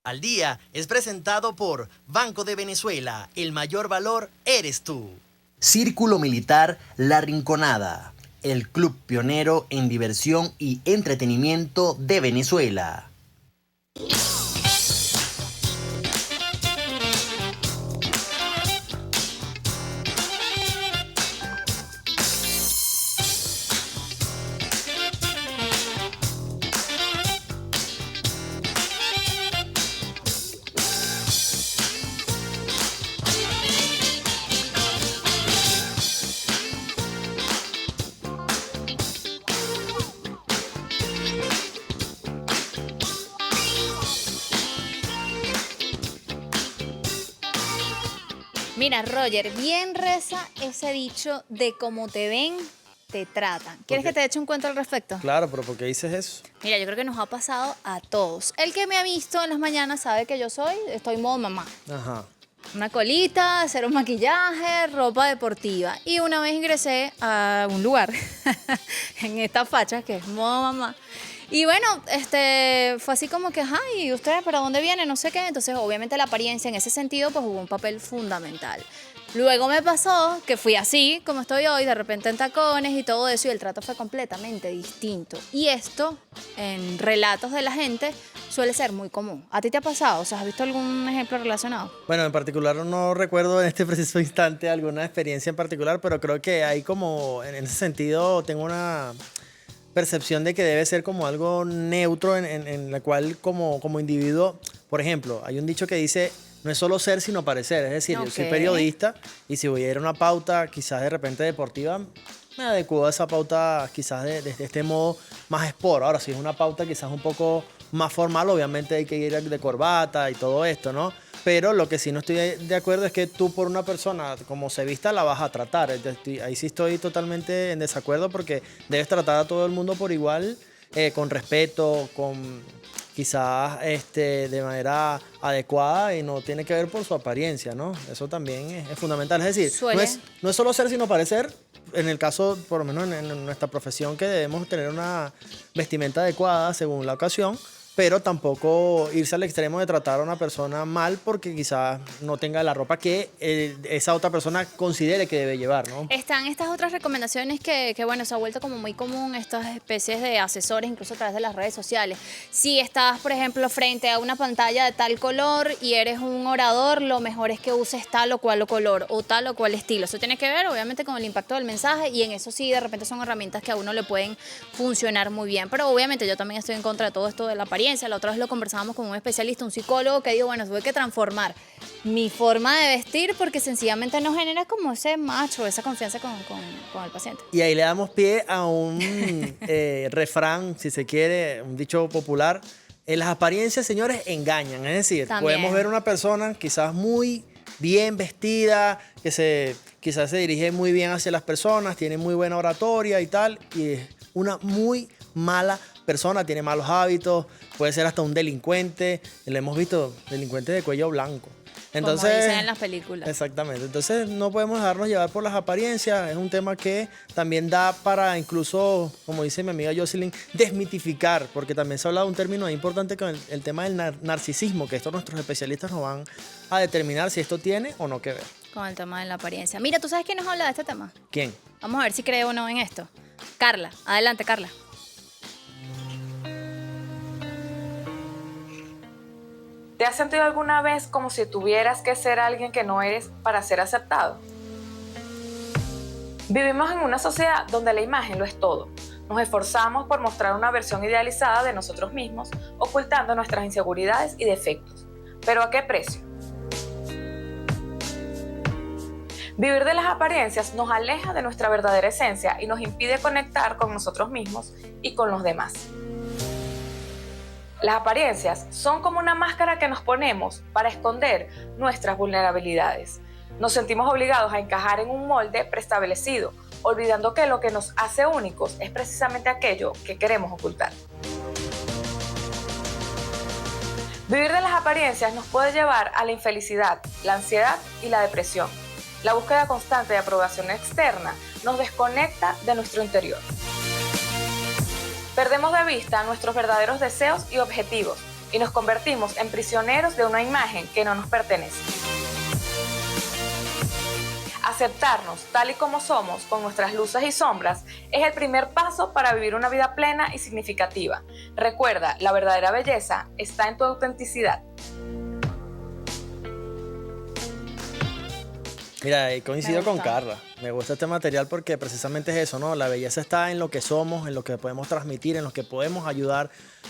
al Día es presentado por Banco de Venezuela. El mayor valor eres tú. Círculo Militar La Rinconada, el club pionero en diversión y entretenimiento de Venezuela. Mira, Roger, bien reza ese dicho de cómo te ven, te tratan. ¿Quieres que te eche un cuento al respecto? Claro, pero ¿por qué dices eso? Mira, yo creo que nos ha pasado a todos. El que me ha visto en las mañanas sabe que estoy modo mamá. Ajá. Una colita, hacer un maquillaje, ropa deportiva. Y una vez ingresé a un lugar en esta facha que es modo mamá. Y bueno, fue así como que, ajá, ¿y ustedes para dónde vienen? No sé qué. Entonces, obviamente la apariencia en ese sentido pues jugó un papel fundamental. Luego me pasó que fui así, como estoy hoy, de repente en tacones y todo eso, y el trato fue completamente distinto. Y esto, en relatos de la gente, suele ser muy común. ¿A ti te ha pasado? O sea, ¿has visto algún ejemplo relacionado? Bueno, en particular no recuerdo en este preciso instante alguna experiencia en particular, pero creo que hay como, en ese sentido, tengo una percepción de que debe ser como algo neutro en la cual como individuo, por ejemplo, hay un dicho que dice, no es solo ser sino parecer, es decir, yo soy periodista y si voy a ir a una pauta quizás de repente deportiva, me adecuo a esa pauta quizás de este modo más sport. Ahora, si es una pauta quizás un poco más formal, obviamente hay que ir de corbata y todo esto, ¿no? Pero lo que sí no estoy de acuerdo es que tú por una persona como se vista la vas a tratar. Ahí sí estoy totalmente en desacuerdo porque debes tratar a todo el mundo por igual, con respeto, con quizás de manera adecuada y no tiene que ver por su apariencia, ¿no? Eso también es fundamental. Es decir, no es solo ser sino parecer. En el caso, por lo menos en nuestra profesión, que debemos tener una vestimenta adecuada según la ocasión, pero tampoco irse al extremo de tratar a una persona mal porque quizás no tenga la ropa que esa otra persona considere que debe llevar, ¿no? Están estas otras recomendaciones que, bueno, se ha vuelto como muy común, estas especies de asesores, incluso a través de las redes sociales. Si estás, por ejemplo, frente a una pantalla de tal color y eres un orador, lo mejor es que uses tal o cual color o tal o cual estilo. Eso tiene que ver, obviamente, con el impacto del mensaje y en eso sí, de repente son herramientas que a uno le pueden funcionar muy bien. Pero obviamente yo también estoy en contra de todo esto de la apariencia. La otra vez lo conversábamos con un especialista, un psicólogo, que dijo, bueno, tuve que transformar mi forma de vestir porque sencillamente no genera como ese macho, esa confianza con el paciente. Y ahí le damos pie a un refrán, si se quiere, un dicho popular. Las apariencias, señores, engañan. Es decir, podemos ver una persona quizás muy bien vestida, que quizás se dirige muy bien hacia las personas, tiene muy buena oratoria y tal, y es una muy mala persona, tiene malos hábitos, puede ser hasta un delincuente. Lo hemos visto, delincuentes de cuello blanco. Entonces, como dicen en las películas. Exactamente. Entonces no podemos dejarnos llevar por las apariencias. Es un tema que también da para incluso, como dice mi amiga Jocelyn, desmitificar, porque también se habla de un término importante con el tema del narcisismo, que esto nuestros especialistas nos van a determinar si esto tiene o no que ver. Con el tema de la apariencia. Mira, ¿tú sabes quién nos habla de este tema? ¿Quién? Vamos a ver si cree o no en esto. Carla. Adelante, Carla. ¿Te has sentido alguna vez como si tuvieras que ser alguien que no eres para ser aceptado? Vivimos en una sociedad donde la imagen lo es todo. Nos esforzamos por mostrar una versión idealizada de nosotros mismos, ocultando nuestras inseguridades y defectos. ¿Pero a qué precio? Vivir de las apariencias nos aleja de nuestra verdadera esencia y nos impide conectar con nosotros mismos y con los demás. Las apariencias son como una máscara que nos ponemos para esconder nuestras vulnerabilidades. Nos sentimos obligados a encajar en un molde preestablecido, olvidando que lo que nos hace únicos es precisamente aquello que queremos ocultar. Vivir de las apariencias nos puede llevar a la infelicidad, la ansiedad y la depresión. La búsqueda constante de aprobación externa nos desconecta de nuestro interior. Perdemos de vista nuestros verdaderos deseos y objetivos y nos convertimos en prisioneros de una imagen que no nos pertenece. Aceptarnos tal y como somos, con nuestras luces y sombras, es el primer paso para vivir una vida plena y significativa. Recuerda, la verdadera belleza está en tu autenticidad. Mira, coincido Me con gusta. Carla. Me gusta este material porque precisamente es eso, ¿no? La belleza está en lo que somos, en lo que podemos transmitir, en lo que podemos ayudar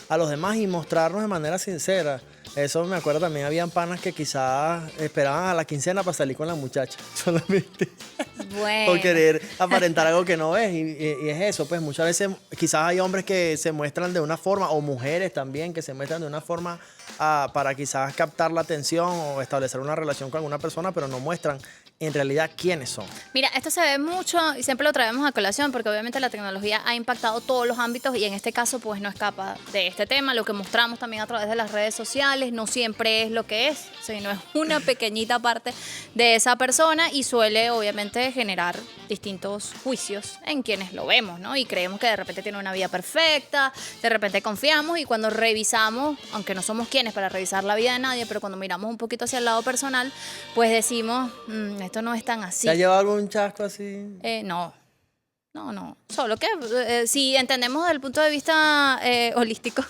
a los demás y mostrarnos de manera sincera. Eso me acuerdo también, habían panas que quizás esperaban a la quincena para salir con la muchacha, solamente Bueno. por querer aparentar algo que no es. Y es eso, pues muchas veces quizás hay hombres que se muestran de una forma, o mujeres también que se muestran de una forma para quizás captar la atención o establecer una relación con alguna persona, pero no muestran en realidad quiénes son. Mira, esto se ve mucho y siempre lo traemos a colación porque obviamente la tecnología ha impactado todos los ámbitos y en este caso pues no escapa de este tema. Lo que mostramos también a través de las redes sociales no siempre es lo que es, sino es una pequeñita parte de esa persona y suele obviamente generar distintos juicios en quienes lo vemos, ¿no? Y creemos que de repente tiene una vida perfecta, de repente confiamos y cuando revisamos, aunque no somos quienes para revisar la vida de nadie, pero cuando miramos un poquito hacia el lado personal, pues decimos, esto no es tan así. ¿Te ha llevado algún chasco así? No. Solo que si entendemos desde el punto de vista holístico,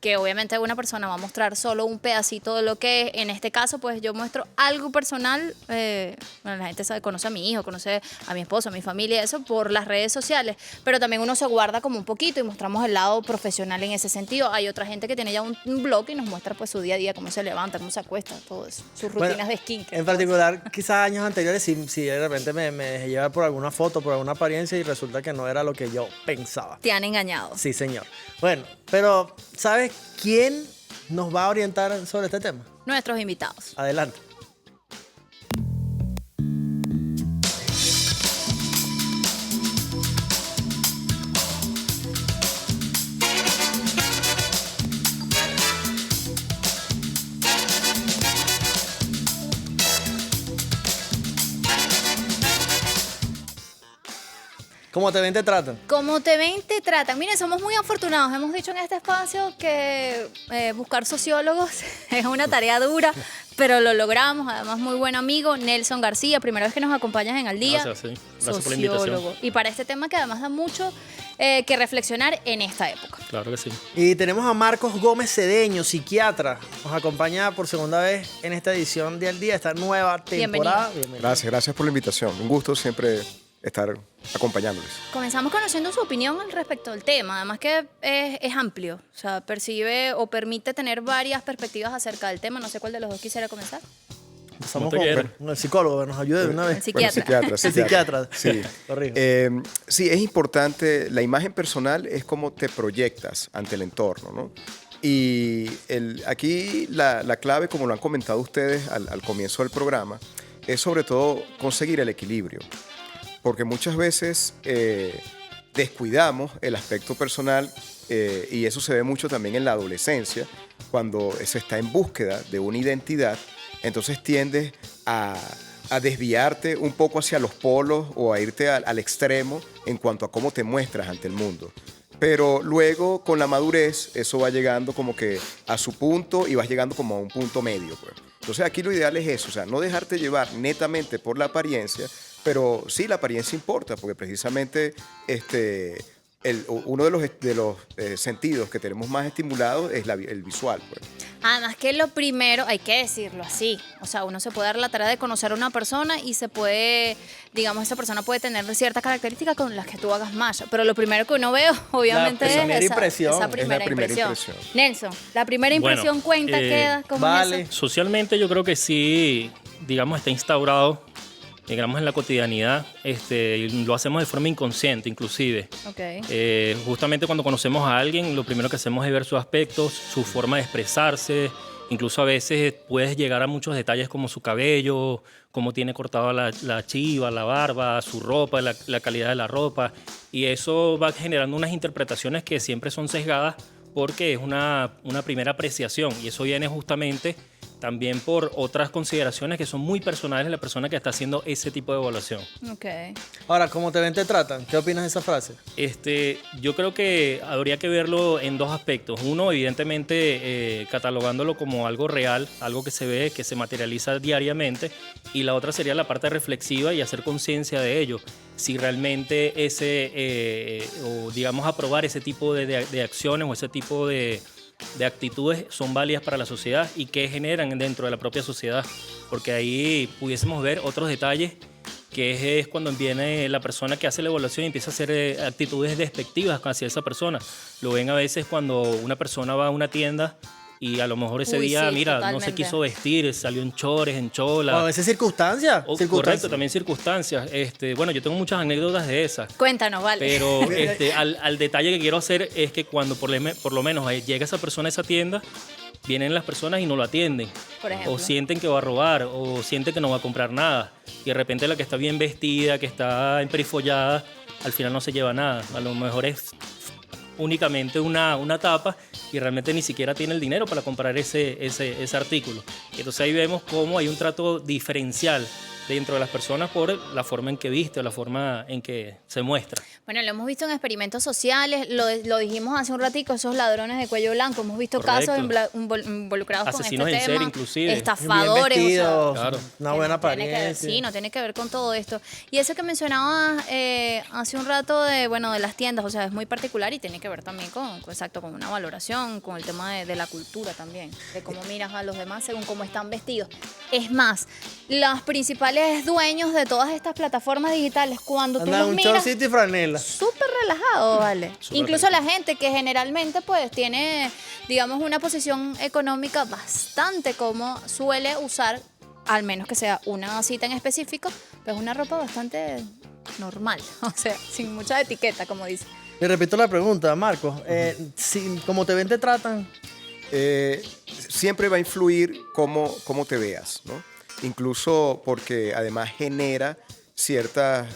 que obviamente una persona va a mostrar solo un pedacito de lo que es, en este caso pues yo muestro algo personal, bueno, la gente sabe, conoce a mi hijo, conoce a mi esposo, a mi familia, eso por las redes sociales, pero también uno se guarda como un poquito y mostramos el lado profesional en ese sentido. Hay otra gente que tiene ya un blog y nos muestra pues su día a día, cómo se levanta, cómo se acuesta, todo eso, sus rutinas de skincare. En particular, quizás años anteriores, si de repente me dejé llevar por alguna foto, por alguna apariencia y resulta que no era lo que yo pensaba. Te han engañado. Sí, señor. Bueno, pero ¿sabes quién nos va a orientar sobre este tema? Nuestros invitados. Adelante. ¿Cómo te ven, te tratan? Como te ven, te tratan. Miren, somos muy afortunados. Hemos dicho en este espacio que buscar sociólogos es una tarea dura, pero lo logramos. Además, muy buen amigo, Nelson García. Primera vez que nos acompañas en Al Día. Gracias, sí. Gracias por la invitación. Sociólogo. Y para este tema que además da mucho que reflexionar en esta época. Claro que sí. Y tenemos a Marcos Gómez Cedeño, psiquiatra. Nos acompaña por segunda vez en esta edición de Al Día, esta nueva temporada. Bienvenido. Gracias por la invitación. Un gusto siempre estar acompañándoles. Comenzamos conociendo su opinión al respecto del tema, además que es amplio, o sea, percibe o permite tener varias perspectivas acerca del tema. No sé cuál de los dos quisiera comenzar. Empezamos ¿Cómo te quieres? con el psicólogo, que nos ayude de una El vez. psiquiatra. Bueno, El psiquiatra. Sí. Corrijo. Sí, es importante. La imagen personal es cómo te proyectas ante el entorno, ¿no? Y aquí la clave, como lo han comentado ustedes al comienzo del programa, es sobre todo conseguir el equilibrio. Porque muchas veces descuidamos el aspecto personal y eso se ve mucho también en la adolescencia, cuando se está en búsqueda de una identidad, entonces tiendes a desviarte un poco hacia los polos o a irte al extremo en cuanto a cómo te muestras ante el mundo. Pero luego, con la madurez, eso va llegando como que a su punto y vas llegando como a un punto medio, pues. Entonces aquí lo ideal es eso, o sea, no dejarte llevar netamente por la apariencia, pero sí, la apariencia importa, porque precisamente uno de los sentidos que tenemos más estimulados es el visual, pues. Además que lo primero, hay que decirlo así, o sea, uno se puede dar la tarea de conocer a una persona y se puede, digamos, esa persona puede tener ciertas características con las que tú hagas match, pero lo primero que uno ve, obviamente, La primera es impresión. esa Es primera la primera impresión. impresión. Nelson, la primera impresión cuenta, queda, ¿cómo vale. es eso? Socialmente yo creo que sí, digamos, está instaurado, digamos, en la cotidianidad, y lo hacemos de forma inconsciente, inclusive. Ok. Justamente cuando conocemos a alguien, lo primero que hacemos es ver sus aspectos, su forma de expresarse. Incluso a veces puedes llegar a muchos detalles como su cabello, cómo tiene cortada la chiva, la barba, su ropa, la calidad de la ropa. Y eso va generando unas interpretaciones que siempre son sesgadas porque es una primera apreciación. Y eso viene justamente también por otras consideraciones que son muy personales de la persona que está haciendo ese tipo de evaluación. Ok. Ahora, ¿cómo te ven, te tratan? ¿Qué opinas de esa frase? Yo creo que habría que verlo en dos aspectos. Uno, evidentemente, catalogándolo como algo real, algo que se ve, que se materializa diariamente, y la otra sería la parte reflexiva y hacer conciencia de ello. Si realmente o digamos aprobar ese tipo de acciones o ese tipo de actitudes son válidas para la sociedad y qué generan dentro de la propia sociedad, porque ahí pudiésemos ver otros detalles, que es cuando viene la persona que hace la evaluación y empieza a hacer actitudes despectivas hacia esa persona. Lo ven a veces cuando una persona va a una tienda y a lo mejor ese día, sí, mira, no totalmente. se quiso vestir, salió en chores, en chola. O a veces circunstancias. Correcto, también circunstancias. Bueno, yo tengo muchas anécdotas de esas. Cuéntanos, vale. Pero al detalle que quiero hacer es que cuando por lo menos llega esa persona a esa tienda, vienen las personas y no lo atienden. Por ejemplo. O sienten que va a robar, o sienten que no va a comprar nada. Y de repente la que está bien vestida, que está emperifollada, al final no se lleva nada. A lo mejor es únicamente una tapa y realmente ni siquiera tiene el dinero para comprar ese artículo. Entonces ahí vemos cómo hay un trato diferencial dentro de las personas por la forma en que viste o la forma en que se muestra. Bueno, lo hemos visto en experimentos sociales, lo dijimos hace un ratico, esos ladrones de cuello blanco, hemos visto Correcto. casos involucrados Asesinos con en este serie, tema, inclusive. estafadores, Bien vestidos, Claro. una buena tiene que ver, apariencia. sí, no tiene que ver con todo esto. Y eso que mencionabas hace un rato de las tiendas, o sea, es muy particular y tiene que ver también con una valoración, con el tema de la cultura también, de cómo miras a los demás según cómo están vestidos. Es más, los principales dueños de todas estas plataformas digitales, cuando tú Anda los un miras, chorcito y franela. súper relajado, ¿vale? Súper Incluso relajado. la gente que generalmente pues tiene, digamos, una posición económica bastante cómoda, suele usar, al menos que sea una cita en específico, pues una ropa bastante normal, o sea, sin mucha etiqueta, como dice. Le repito la pregunta, Marcos. ¿Cómo te ven, te tratan? Siempre va a influir cómo te veas, ¿no? Incluso porque además genera ciertas,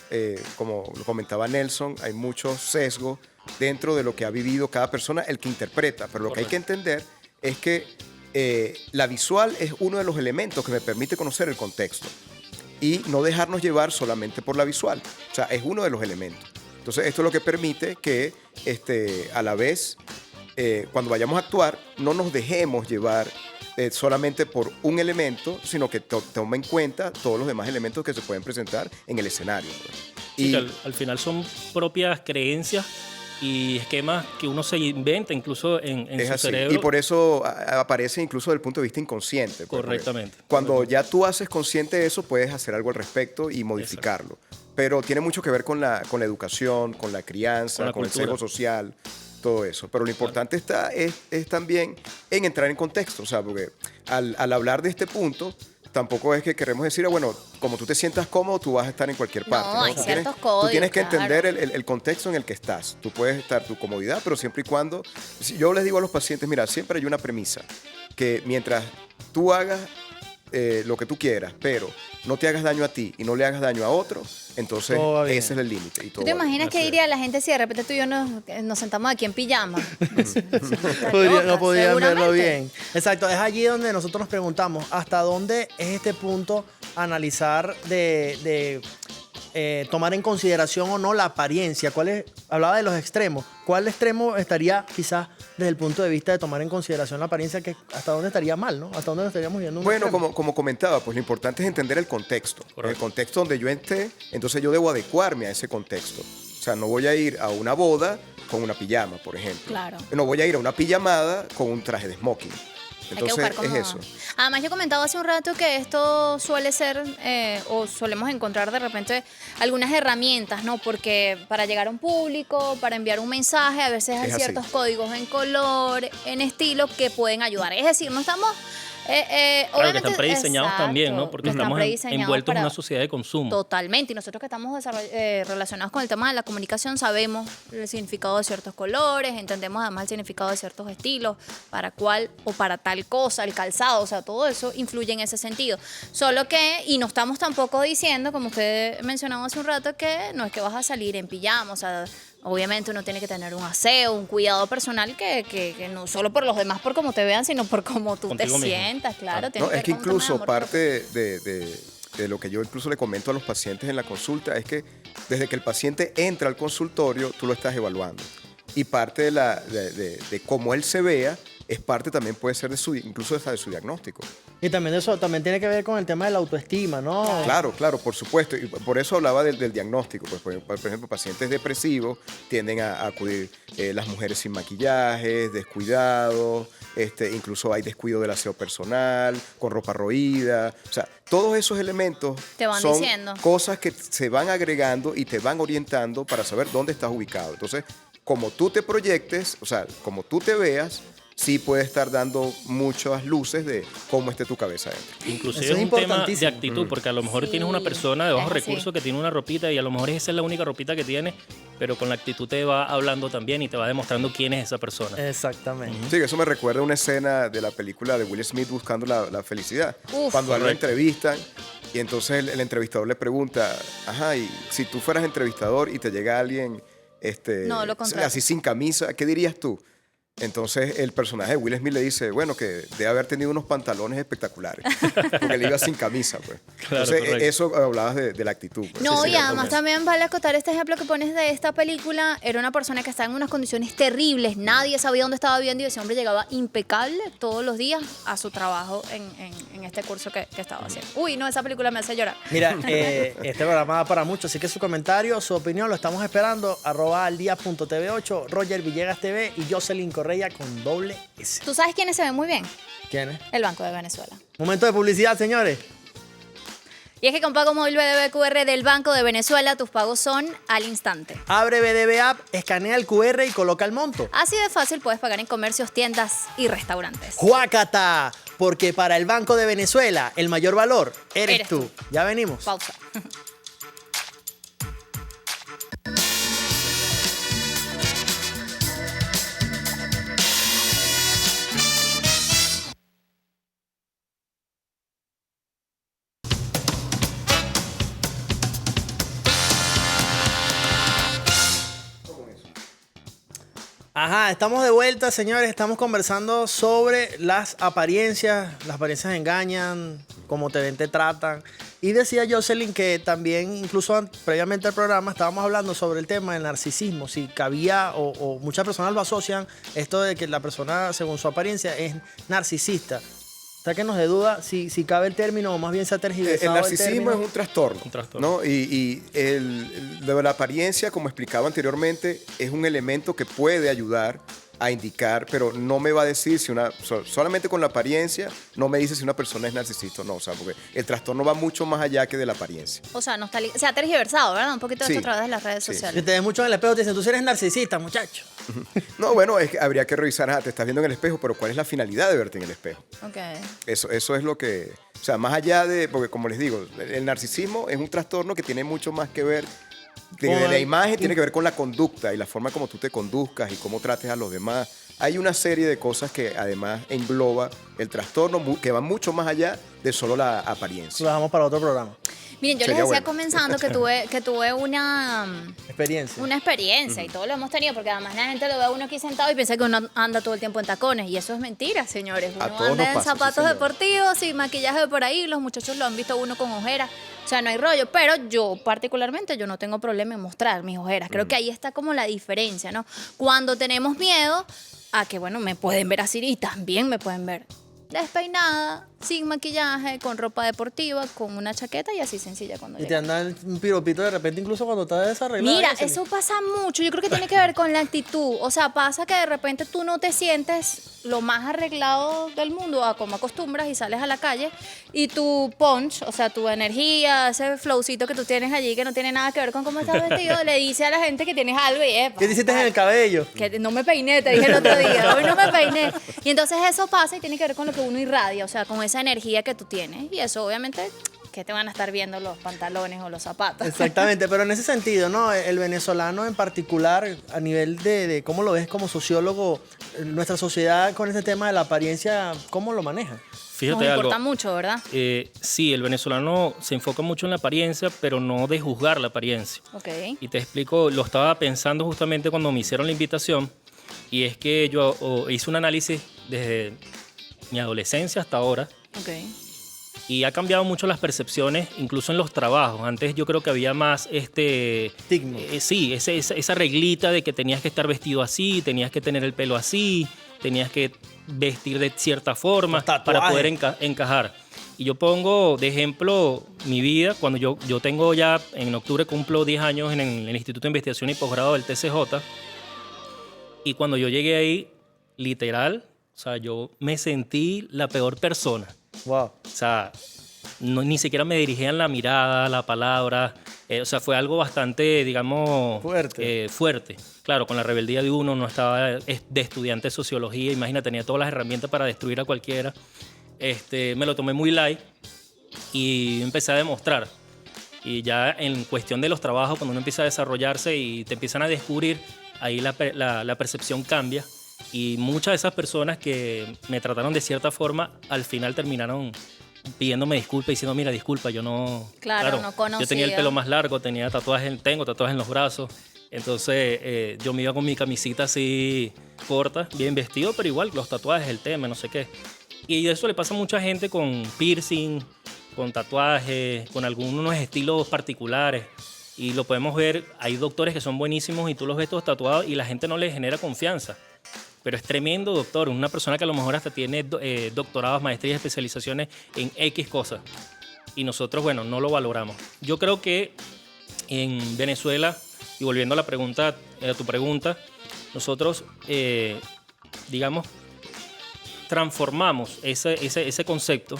como lo comentaba Nelson, hay muchos sesgos dentro de lo que ha vivido cada persona, el que interpreta. Pero lo que hay que entender es que la visual es uno de los elementos que me permite conocer el contexto y no dejarnos llevar solamente por la visual. O sea, es uno de los elementos. Entonces, esto es lo que permite que a la vez, cuando vayamos a actuar, no nos dejemos llevar solamente por un elemento, sino que tome en cuenta todos los demás elementos que se pueden presentar en el escenario. Sí, Y que al final son propias creencias y esquemas que uno se inventa incluso en es su así. cerebro. Y por eso aparece incluso desde el punto de vista inconsciente. Pues, Correctamente. porque cuando ya tú haces consciente de eso, puedes hacer algo al respecto y modificarlo. Pero tiene mucho que ver con la educación, con la crianza, Con la con el sesgo cultura. social, todo eso. Pero lo importante es también en entrar en contexto. O sea, porque al hablar de este punto, tampoco es que queremos decir, bueno, como tú te sientas cómodo, tú vas a estar en cualquier parte. No, hay Tú ciertos tú códigos, tienes que claro. entender el contexto en el que estás. Tú puedes estar tu comodidad, pero siempre y cuando... Yo les digo a los pacientes, mira, siempre hay una premisa, que mientras tú hagas lo que tú quieras, pero no te hagas daño a ti y no le hagas daño a otro, entonces Todo va bien. ese es el límite. y todo ¿Tú te va bien. imaginas qué diría la gente si de repente tú y yo nos sentamos aquí en pijama? No podían verlo Seguramente. bien. Exacto, es allí donde nosotros nos preguntamos hasta dónde es este punto analizar de tomar en consideración o no la apariencia. Hablaba de los extremos. ¿Cuál extremo estaría quizás desde el punto de vista de tomar en consideración la apariencia, que hasta dónde estaría mal, ¿no? Hasta dónde nos estaríamos yendo. Bueno, como comentaba, pues lo importante es entender el contexto. Correcto. El contexto donde yo esté, entonces yo debo adecuarme a ese contexto. O sea, no voy a ir a una boda con una pijama, por ejemplo. Claro. No voy a ir a una pijamada con un traje de smoking. Hay que Entonces, buscar es cómo- eso. Además, yo comentaba hace un rato que esto suele ser, o solemos encontrar de repente algunas herramientas, ¿no? Porque para llegar a un público, para enviar un mensaje, a veces hay Es así. ciertos códigos en color, en estilo, que pueden ayudar. Es decir, no estamos... Claro, que obviamente- están prediseñados también, ¿no? Exacto, Porque están estamos prediseñados envueltos en para- una sociedad de consumo. Totalmente. Y nosotros que estamos relacionados con el tema de la comunicación sabemos el significado de ciertos colores, entendemos además el significado de ciertos estilos, para cuál o para tal cosa, el calzado, o sea, todo eso influye en ese sentido. Solo que, y no estamos tampoco diciendo, como usted mencionaba hace un rato, que no es que vas a salir en pijama, o sea, Obviamente uno tiene que tener un aseo, un cuidado personal que no solo por los demás, por cómo te vean, sino por cómo tú Contigo te mismo. sientas, claro. Tiene No, que es ver que con un tema de incluso amor propio. parte de lo que yo incluso le comento a los pacientes en la consulta es que desde que el paciente entra al consultorio, tú lo estás evaluando. Y parte de cómo él se vea es parte también puede ser incluso hasta de su diagnóstico. Y también eso también tiene que ver con el tema de la autoestima, ¿no? Claro, por supuesto. Y por eso hablaba del diagnóstico. Pues, por ejemplo, pacientes depresivos tienden a acudir las mujeres sin maquillaje, descuidados, incluso hay descuido del aseo personal, con ropa roída. O sea, todos esos elementos Te van son diciendo. cosas que se van agregando y te van orientando para saber dónde estás ubicado. Entonces, como tú te proyectes, o sea, como tú te veas, sí puede estar dando muchas luces de cómo esté tu cabeza dentro. Inclusive Eso es es un tema de importantísimo. actitud, porque a lo mejor Sí, tienes una persona de bajos es así. recursos que tiene una ropita y a lo mejor esa es la única ropita que tiene, pero con la actitud te va hablando también y te va demostrando quién es esa persona. Exactamente. Sí, eso me recuerda a una escena de la película de Will Smith buscando la felicidad. Uf. Cuando a él lo Correcto. entrevistan y entonces el entrevistador le pregunta, ajá, y si tú fueras entrevistador y te llega alguien No, lo contrario. así sin camisa, ¿qué dirías tú? Entonces el personaje de Will Smith le dice, bueno, que debe haber tenido unos pantalones espectaculares, porque él iba sin camisa, pues. Claro, Entonces correcto. eso hablabas de la actitud. Pues. No, Sí, y además totalmente. también vale acotar este ejemplo que pones de esta película. Era una persona que estaba en unas condiciones terribles. Nadie sabía dónde estaba viviendo y ese hombre llegaba impecable todos los días a su trabajo en este curso que estaba haciendo. Uy, no, esa película me hace llorar. Mira, este programa da para mucho, así que su comentario, su opinión lo estamos esperando. @aldia.tv8, Roger Villegas TV y Jocelyn Correa con doble S. ¿Tú sabes quiénes se ven muy bien? ¿Quién es? El Banco de Venezuela. Momento de publicidad, señores. Y es que con Pago Móvil BDB del Banco de Venezuela, tus pagos son al instante. Abre BDB App, escanea el QR y coloca el monto. Así de fácil puedes pagar en comercios, tiendas y restaurantes. ¡Juácata! Porque para el Banco de Venezuela, el mayor valor eres Eres tú. tú. Ya venimos. Pausa. Ajá, estamos de vuelta, señores. Estamos conversando sobre las apariencias. Las apariencias engañan, cómo te ven, te tratan. Y decía Jocelyn que también, incluso previamente al programa, estábamos hablando sobre el tema del narcisismo. Si cabía, o muchas personas lo asocian, esto de que la persona, según su apariencia, es narcisista. Sáquenos de duda si cabe el término o más bien se ha tergiversado El narcisismo término. es un trastorno. Un trastorno. ¿No? Y lo de la apariencia, como explicaba anteriormente, es un elemento que puede ayudar a indicar, pero no me va a decir si solamente con la apariencia, no me dice si una persona es narcisista o no. O sea, porque el trastorno va mucho más allá que de la apariencia. O sea, no está se ha tergiversado, ¿verdad? Un poquito de Sí. esto a través de las redes Sí. sociales. Si te ves mucho en el espejo, te dicen, tú sí eres narcisista, muchacho. No, bueno, es que habría que revisar, te estás viendo en el espejo, pero ¿cuál es la finalidad de verte en el espejo? Ok. Eso es lo que, o sea, más allá de, porque como les digo, el narcisismo es un trastorno que tiene mucho más que ver, de la imagen tiene que ver con la conducta y la forma como tú te conduzcas y cómo trates a los demás. Hay una serie de cosas que además engloba el trastorno que va mucho más allá de solo la Lo apariencia. dejamos para otro programa. Miren, yo les Sería decía bueno. comenzando que tuve una Experiencia. y todos lo hemos tenido, porque además la gente lo ve a uno aquí sentado y piensa que uno anda todo el tiempo en tacones, y eso es mentira, señores. A Uno todos anda nos en pasa, sí, zapatos señor. deportivos, sin maquillaje por ahí, los muchachos lo han visto a uno con ojeras, o sea, no hay rollo, pero yo particularmente, yo no tengo problema en mostrar mis ojeras. Creo que ahí está como la diferencia, ¿no? Cuando tenemos miedo a que, bueno, me pueden ver así y también me pueden ver despeinada, sin maquillaje, con ropa deportiva, con una chaqueta y así sencilla cuando Y te llega. andan un piropito de repente incluso cuando estás desarreglado. Mira, eso pasa mucho. Yo creo que tiene que ver con la actitud. O sea, pasa que de repente tú no te sientes lo más arreglado del mundo, a como acostumbras, y sales a la calle y tu punch, o sea, tu energía, ese flowcito que tú tienes allí que no tiene nada que ver con cómo estás vestido, le dice a la gente que tienes algo y ¿Qué te hiciste en el cabello? que no me peiné, te dije el otro día, hoy no me peiné. Y entonces eso pasa y tiene que ver con lo que uno irradia, o sea, con esa energía que tú tienes. Y eso obviamente, que te van a estar viendo los pantalones o los zapatos. Exactamente, pero en ese sentido, ¿no? El venezolano en particular, a nivel de cómo lo ves como sociólogo, nuestra sociedad con ese tema de la apariencia, ¿cómo lo maneja? Fíjate Nos algo. importa mucho, ¿verdad? Sí, el venezolano se enfoca mucho en la apariencia, pero no de juzgar la apariencia. Ok. Y te explico, lo estaba pensando justamente cuando me hicieron la invitación, y es que yo hice un análisis desde mi adolescencia hasta ahora, Ok. y ha cambiado mucho las percepciones, incluso en los trabajos. Antes yo creo que había más Estigma. sí, esa reglita de que tenías que estar vestido así, tenías que tener el pelo así, tenías que vestir de cierta forma Los tatuajes. para poder encajar. Y yo pongo de ejemplo mi vida, cuando yo tengo ya, en octubre cumplo 10 años en el Instituto de Investigación y Posgrado del TCJ, y cuando yo llegué ahí, literal, o sea, yo me sentí la peor persona. Wow. O sea, ni siquiera me dirigían la mirada, la palabra. O sea, fue algo bastante, digamos, Fuerte. fuerte. Claro, con la rebeldía de uno, no estaba de estudiante de sociología, imagina, tenía todas las herramientas para destruir a cualquiera. Me lo tomé muy light y empecé a demostrar. Y ya en cuestión de los trabajos, cuando uno empieza a desarrollarse y te empiezan a descubrir, ahí la percepción cambia. Y muchas de esas personas que me trataron de cierta forma, al final terminaron pidiéndome disculpas, diciendo, mira, disculpa, yo no... Claro, no conocía. Yo tenía el pelo más largo, tengo tatuajes en los brazos. Entonces yo me iba con mi camisita así corta, bien vestido, pero igual los tatuajes, el tema, no sé qué. Y eso le pasa a mucha gente con piercing, con tatuajes, con algunos estilos particulares. Y lo podemos ver, hay doctores que son buenísimos y tú los ves todos tatuados y la gente no les genera confianza. Pero es tremendo doctor, una persona que a lo mejor hasta tiene doctorados, maestrías, especializaciones en X cosas. Y nosotros, bueno, no lo valoramos. Yo creo que en Venezuela, y volviendo a la pregunta, a tu pregunta, nosotros, digamos, transformamos ese concepto,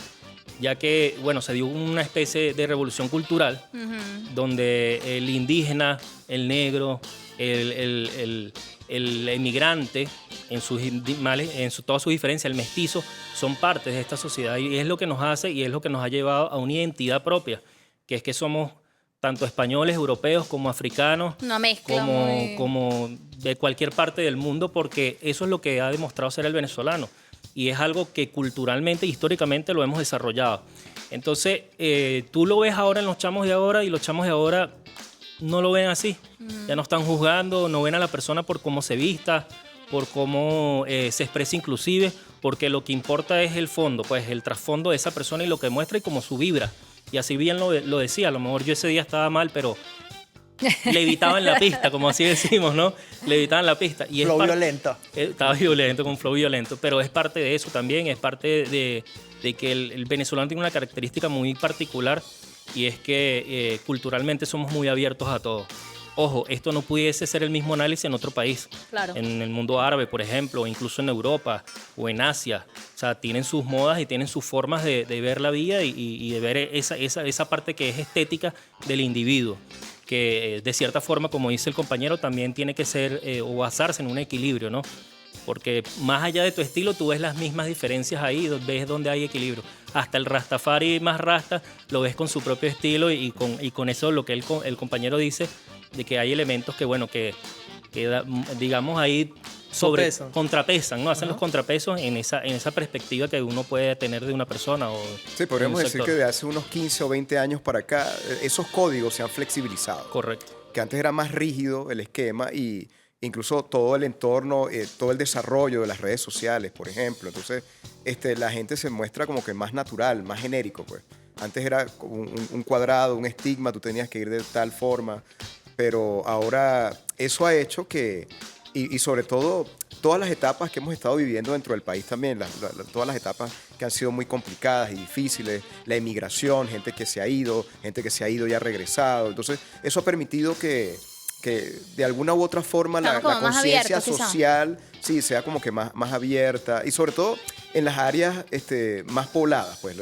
ya que, bueno, se dio una especie de revolución cultural, donde el indígena, el negro, el emigrante, en todas sus diferencias, el mestizo, son partes de esta sociedad y es lo que nos hace y es lo que nos ha llevado a una identidad propia, que es que somos tanto españoles, europeos como africanos, Una mezcla como de cualquier parte del mundo, porque eso es lo que ha demostrado ser el venezolano y es algo que culturalmente, históricamente lo hemos desarrollado. Entonces, tú lo ves ahora en los chamos de ahora y los chamos de ahora no lo ven así. Ya no están juzgando, no ven a la persona por cómo se vista, por cómo se expresa inclusive, porque lo que importa es el fondo, pues el trasfondo de esa persona y lo que muestra y cómo su vibra. Y así bien lo decía, a lo mejor yo ese día estaba mal, pero levitaba en la pista, como así decimos, ¿no? Levitaba en la pista. Y Flow violento. Estaba violento, con flow violento, pero es parte de eso también, es parte de que el venezolano tiene una característica muy particular y es que culturalmente somos muy abiertos a todo. Ojo, esto no pudiese ser el mismo análisis en otro país. Claro. En el mundo árabe, por ejemplo, o incluso en Europa o en Asia. O sea, tienen sus modas y tienen sus formas de ver la vida y de ver esa parte que es estética del individuo. Que de cierta forma, como dice el compañero, también tiene que ser o basarse en un equilibrio, ¿no? Porque más allá de tu estilo, tú ves las mismas diferencias ahí, ves donde hay equilibrio. Hasta el rastafari más rasta lo ves con su propio estilo y con eso lo que el compañero dice, de que hay elementos que, bueno, que digamos ahí contrapesan, ¿no? Hacen los contrapesos en esa perspectiva que uno puede tener de una persona. Sí, podríamos decir que de hace unos 15 o 20 años para acá, esos códigos se han flexibilizado. Correcto. Que antes era más rígido el esquema y incluso todo el entorno, todo el desarrollo de las redes sociales, por ejemplo. Entonces, la gente se muestra como que más natural, más genérico, pues. Antes era un cuadrado, un estigma, tú tenías que ir de tal forma, pero ahora eso ha hecho que, y sobre todo, todas las etapas que hemos estado viviendo dentro del país también, todas las etapas que han sido muy complicadas y difíciles, la emigración, gente que se ha ido y ha regresado. Entonces, eso ha permitido que de alguna u otra forma la conciencia social sí, sea como que más abierta y sobre todo en las áreas más pobladas, pues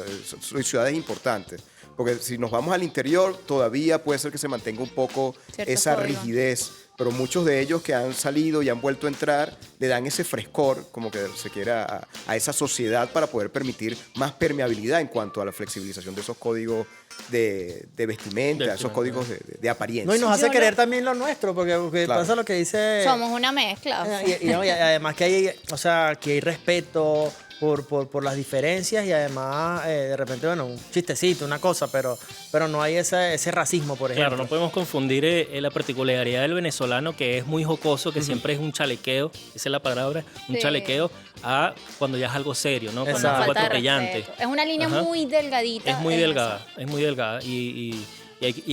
ciudades importantes. Porque si nos vamos al interior, todavía puede ser que se mantenga un poco esa rigidez, pero muchos de ellos que han salido y han vuelto a entrar le dan ese frescor, como que se quiera, a esa sociedad para poder permitir más permeabilidad en cuanto a la flexibilización de esos códigos de vestimenta, esos códigos de apariencia. No, y nos hace querer también lo nuestro, porque Claro. pasa lo que dice... Somos una mezcla. Y además que hay respeto, por las diferencias y además de repente, bueno, un chistecito, una cosa, pero no hay ese racismo, por ejemplo. Claro, no podemos confundir la particularidad del venezolano, que es muy jocoso, que siempre es un chalequeo, esa es la palabra, un Sí. chalequeo, a cuando ya es algo serio, ¿no? Cuando es Exacto. algo Falta de atropellante. respeto. Es una línea Ajá. muy delgadita. Es muy en delgada, eso. es muy delgada. Y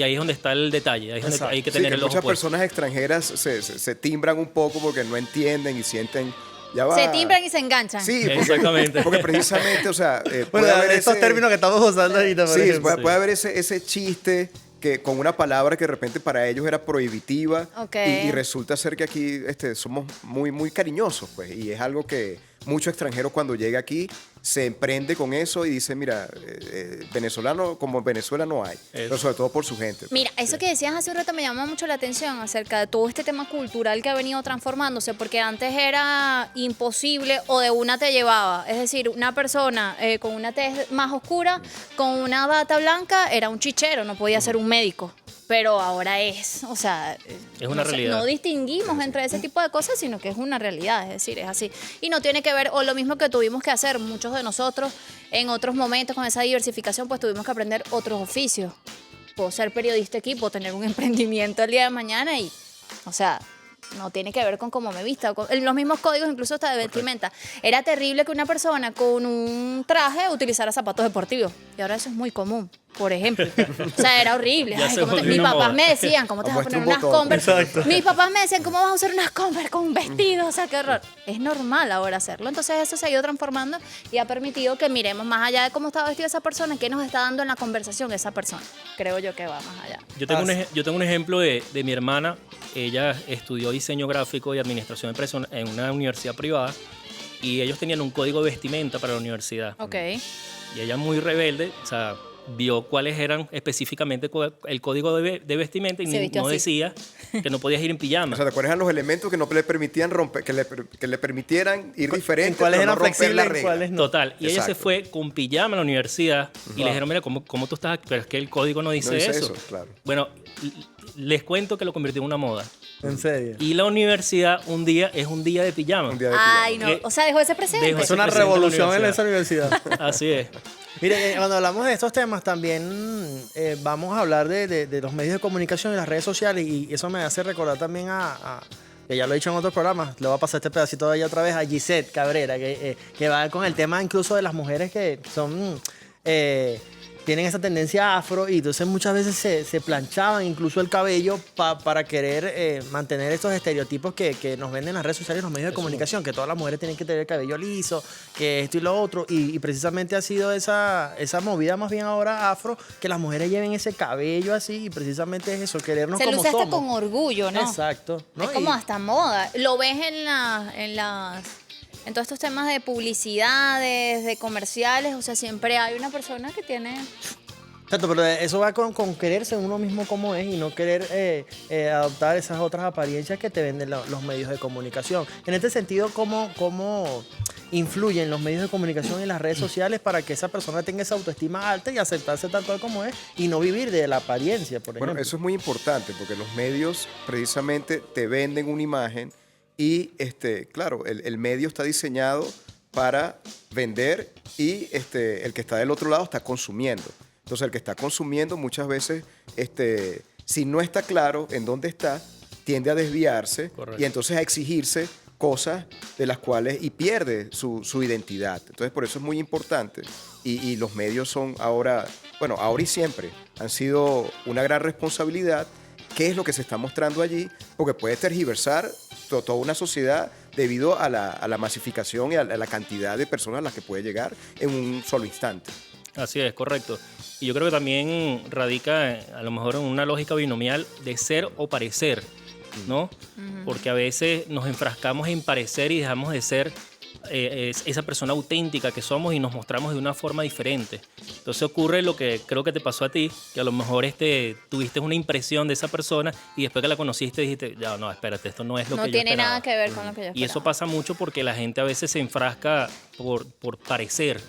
ahí es donde está el detalle, ahí es donde Exacto. hay que Sí, tener que el ojo muchas puesto. personas extranjeras se timbran un poco porque no entienden y sienten... Ya va. Se timbran y se enganchan. Sí, porque, Exactamente. porque precisamente, o sea, Bueno, puede haber estos ese- términos que estamos usando ahorita, por Sí, ejemplo. puede haber ese chiste que con una palabra que de repente para ellos era prohibitiva Ok. y resulta ser que aquí somos muy, muy cariñosos, pues, y es algo que mucho extranjero cuando llega aquí se emprende con eso y dice, mira, venezolano como Venezuela no hay, pero sobre todo por su gente. Mira, eso que decías hace un rato me llamó mucho la atención acerca de todo este tema cultural que ha venido transformándose, porque antes era imposible o de una te llevaba. Es decir, una persona con una tez más oscura, con una bata blanca, era un chichero, no podía ser un médico. Pero ahora o sea, Es una no sé, realidad. no distinguimos entre ese tipo de cosas, sino que es una realidad, es decir, es así. Y no tiene que ver, o lo mismo que tuvimos que hacer muchos de nosotros en otros momentos con esa diversificación, pues tuvimos que aprender otros oficios. Puedo ser periodista aquí, puedo tener un emprendimiento el día de mañana y, o sea, no tiene que ver con cómo me vista. Los mismos códigos, incluso hasta de vestimenta. Era terrible que una persona con un traje utilizara zapatos deportivos. Y ahora eso es muy común, por ejemplo. O sea, era horrible. Ya Ay, se ¿cómo volvió mis una papás moda. me decían, ¿cómo te vas a Muestra poner un unas botón. Converse? Mis papás me decían, ¿cómo vas a usar unas Converse con un vestido? O sea, qué horror. Es normal ahora hacerlo. Entonces eso se ha ido transformando y ha permitido que miremos más allá de cómo está vestida esa persona, qué nos está dando en la conversación esa persona. Creo yo que va más allá. Yo tengo un ejemplo de mi hermana. Ella estudió diseño gráfico y administración de empresas en una universidad privada y ellos tenían un código de vestimenta para la universidad. Ok. Y ella muy rebelde, o sea, vio cuáles eran específicamente el código de vestimenta y Se vistió no así. decía que no podías ir en pijama. O sea, ¿cuáles eran los elementos que no le permitían romper, que le permitieran ir diferente, ¿En cuáles pero no eran romper flexibles la y en regla? cuáles no? Total. Y ella se Exacto. fue con pijama a la universidad y le dijeron, mira, ¿cómo tú estás aquí? Pero es que el código no dice, No dice eso. eso, claro. Bueno, les cuento que lo convirtió en una moda. En serio. Y la universidad es un día de pijama. Un día de Ay, pijama. no. O sea, dejó ese presente. Dejó Es una presente en la revolución en esa universidad. universidad. Así es. Mire, cuando hablamos de estos temas también vamos a hablar de los medios de comunicación y las redes sociales y eso me hace recordar también que ya lo he dicho en otros programas, le voy a pasar este pedacito de ella otra vez a Gisette Cabrera, que va con el tema incluso de las mujeres que son... tienen esa tendencia afro y entonces muchas veces se planchaban incluso el cabello para querer mantener estos estereotipos que nos venden las redes sociales y los medios de comunicación, que todas las mujeres tienen que tener el cabello liso, que esto y lo otro, y precisamente ha sido esa movida más bien ahora afro, que las mujeres lleven ese cabello así y precisamente es eso, querernos Se como luce hasta somos. con orgullo, ¿no? Exacto. ¿no? Es como Y- hasta moda. Lo ves en todos estos temas de publicidades, de comerciales, o sea, siempre hay una persona que tiene... Exacto, pero eso va con quererse uno mismo como es y no querer adoptar esas otras apariencias que te venden los medios de comunicación. En este sentido, ¿cómo influyen los medios de comunicación y las redes sociales para que esa persona tenga esa autoestima alta y aceptarse tal cual como es y no vivir de la apariencia, por ejemplo? Bueno, eso es muy importante porque los medios precisamente te venden una imagen y, claro, el medio está diseñado para vender y el que está del otro lado está consumiendo. Entonces, el que está consumiendo muchas veces, si no está claro en dónde está, tiende a desviarse Correcto. y entonces a exigirse cosas de las cuales y pierde su identidad. Entonces, por eso es muy importante. Y los medios son ahora, bueno, ahora y siempre, han sido una gran responsabilidad. ¿Qué es lo que se está mostrando allí? Porque puede tergiversar toda una sociedad debido a la masificación y a la cantidad de personas a las que puede llegar en un solo instante. Así es, correcto. Y yo creo que también radica a lo mejor en una lógica binomial de ser o parecer, ¿no? Porque a veces nos enfrascamos en parecer y dejamos de ser esa persona auténtica que somos y nos mostramos de una forma diferente. Entonces ocurre lo que creo que te pasó a ti, que a lo mejor tuviste una impresión de esa persona y después que la conociste dijiste, ya no, espérate, esto no es lo No que yo tiene esperaba. nada que ver con lo que yo Y eso esperaba. pasa mucho porque la gente a veces se enfrasca por parecer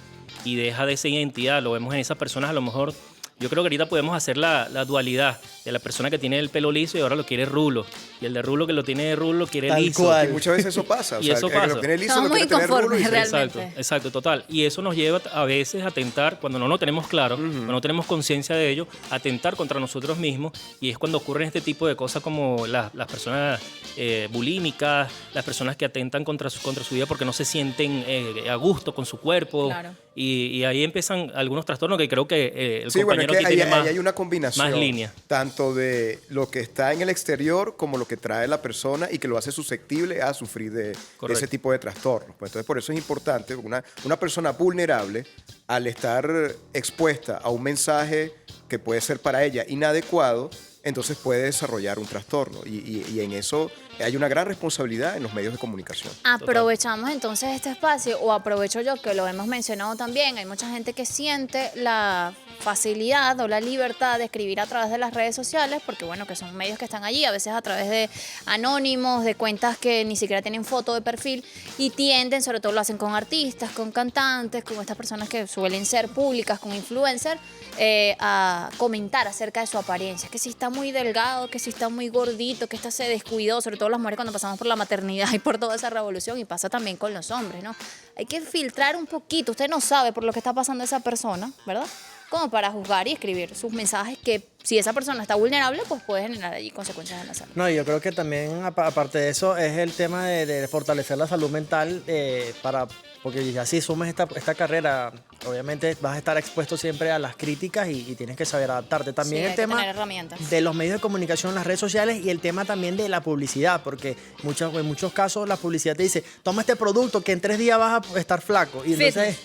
y deja de esa identidad. Lo vemos en esas personas a lo mejor Yo creo que ahorita podemos hacer la dualidad de la persona que tiene el pelo liso y ahora lo quiere rulo. Y el de rulo que lo tiene de rulo lo quiere Tal liso. cual. Y muchas veces eso pasa. O Y sea, eso el que pasa. lo tiene liso Somos lo quiere muy tener rulo. inconformes, realmente. Exacto, exacto, total. Y eso nos lleva a veces a atentar, cuando no lo tenemos claro, cuando no tenemos conciencia de ello, a atentar contra nosotros mismos. Y es cuando ocurren este tipo de cosas como las personas bulímicas, las personas que atentan contra su vida porque no se sienten a gusto con su cuerpo. Claro. Y ahí empiezan algunos trastornos que creo que el Sí, bueno, es compañero que aquí ahí, tiene más, ahí hay una combinación. más línea. Tanto de lo que está en el exterior como lo que trae la persona y que lo hace susceptible a sufrir de Correcto. ese tipo de trastornos. Pues entonces, por eso es importante, una persona vulnerable, al estar expuesta a un mensaje que puede ser para ella inadecuado, entonces puede desarrollar un trastorno. Y en eso hay una gran responsabilidad en los medios de comunicación. Aprovechamos entonces este espacio, o aprovecho yo que lo hemos mencionado también, hay mucha gente que siente la facilidad o la libertad de escribir a través de las redes sociales, porque bueno, que son medios que están allí, a veces a través de anónimos, de cuentas que ni siquiera tienen foto de perfil, y tienden, sobre todo lo hacen con artistas, con cantantes, con estas personas que suelen ser públicas, con influencers, a comentar acerca de su apariencia, que si está muy delgado, que si está muy gordito, que esta se descuidó, sobre todo las mujeres cuando pasamos por la maternidad y por toda esa revolución, y pasa también con los hombres, ¿no? Hay que filtrar un poquito, usted no sabe por lo que está pasando esa persona, ¿verdad? Como para juzgar y escribir sus mensajes que si esa persona está vulnerable, pues puede generar allí consecuencias en la salud. No, yo creo que también, aparte de eso, es el tema de fortalecer la salud mental porque ya si asumes esta carrera, obviamente vas a estar expuesto siempre a las críticas y tienes que saber adaptarte. También Sí, el hay que tema tener herramientas. de los medios de comunicación, las redes sociales y el tema también de la publicidad, porque en muchos casos la publicidad te dice, toma este producto que en 3 días vas a estar flaco. Y entonces,